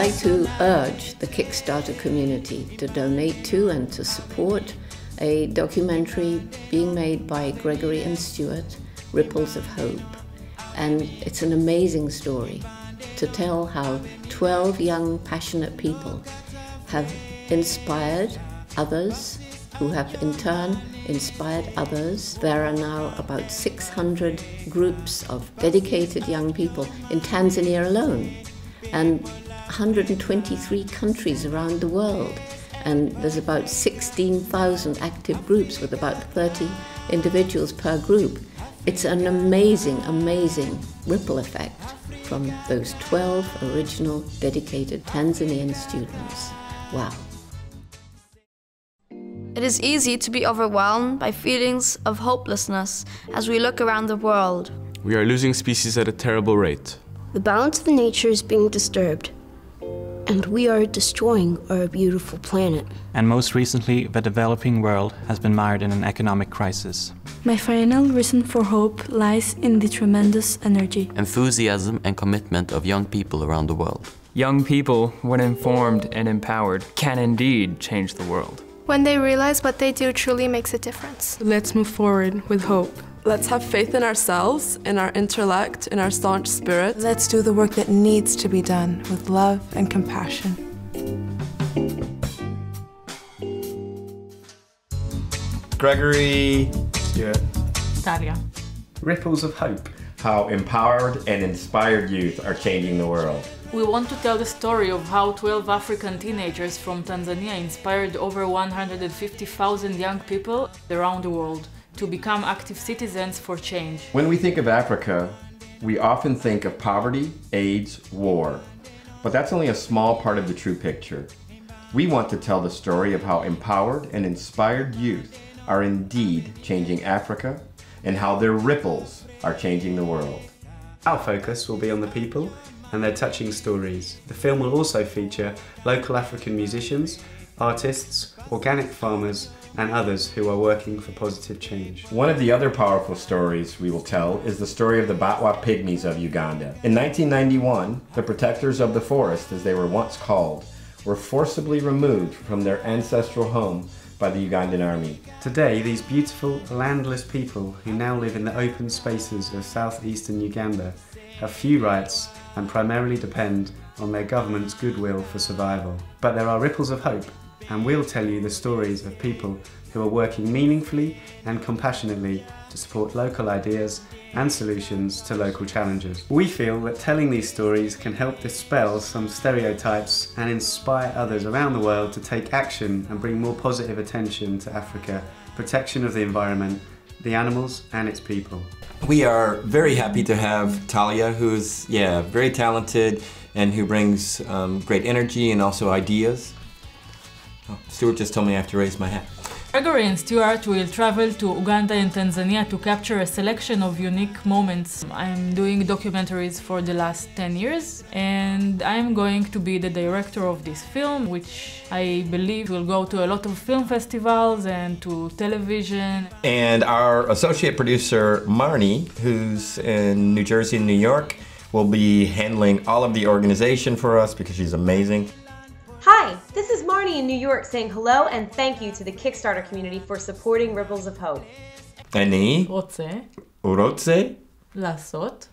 like to urge the Kickstarter community to donate to and to support a documentary being made by Gregory and Stuart, Ripples of Hope. And it's an amazing story to tell how 12 young, passionate people have inspired others, who have in turn inspired others. There are now about 600 groups of dedicated young people in Tanzania alone, and 123 countries around the world. And there's about 16,000 active groups with about 30 individuals per group. It's an amazing, amazing ripple effect from those 12 original dedicated Tanzanian students. Wow. It is easy to be overwhelmed by feelings of hopelessness as we look around the world. We are losing species at a terrible rate. The balance of nature is being disturbed, and we are destroying our beautiful planet. And most recently, the developing world has been mired in an economic crisis. My final reason for hope lies in the tremendous energy, enthusiasm and commitment of young people around the world. Young people, when informed and empowered, can indeed change the world. When they realize what they do truly makes a difference. Let's move forward with hope. Let's have faith in ourselves, in our intellect, in our staunch spirit. Let's do the work that needs to be done with love and compassion. Gregory, Stuart, Talia. Ripples of Hope. How empowered and inspired youth are changing the world. We want to tell the story of how 12 African teenagers from Tanzania inspired over 150,000 young people around the world to become active citizens for change. When we think of Africa, we often think of poverty, AIDS, war. But that's only a small part of the true picture. We want to tell the story of how empowered and inspired youth are indeed changing Africa and how their ripples are changing the world. Our focus will be on the people and their touching stories. The film will also feature local African musicians, artists, organic farmers, and others who are working for positive change. One of the other powerful stories we will tell is the story of the Batwa Pygmies of Uganda. In 1991, the protectors of the forest, as they were once called, were forcibly removed from their ancestral home by the Ugandan army. Today, these beautiful, landless people who now live in the open spaces of southeastern Uganda have few rights and primarily depend on their government's goodwill for survival. But there are ripples of hope, and we'll tell you the stories of people who are working meaningfully and compassionately to support local ideas and solutions to local challenges. We feel that telling these stories can help dispel some stereotypes and inspire others around the world to take action and bring more positive attention to Africa, protection of the environment, the animals and its people. We are very happy to have Talia, who's very talented and who brings great energy and also ideas. Oh, Stuart just told me I have to raise my hat. Gregory and Stuart will travel to Uganda and Tanzania to capture a selection of unique moments. I'm doing documentaries for the last 10 years and I'm going to be the director of this film, which I believe will go to a lot of film festivals and to television. And our associate producer, Marnie, who's in New Jersey and New York, will be handling all of the organization for us because she's amazing. Hi, this is Marnie in New York saying hello and thank you to the Kickstarter community for supporting Ripples of Hope. אני רוצה לעשות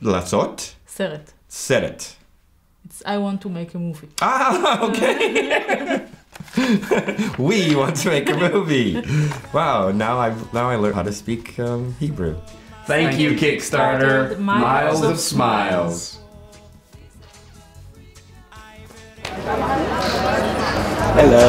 סרט. It's I want to make a movie. Ah, okay. We want to make a movie. Wow, now I learned how to speak Hebrew. Thank you, Kickstarter. Miles of Smiles. Hello.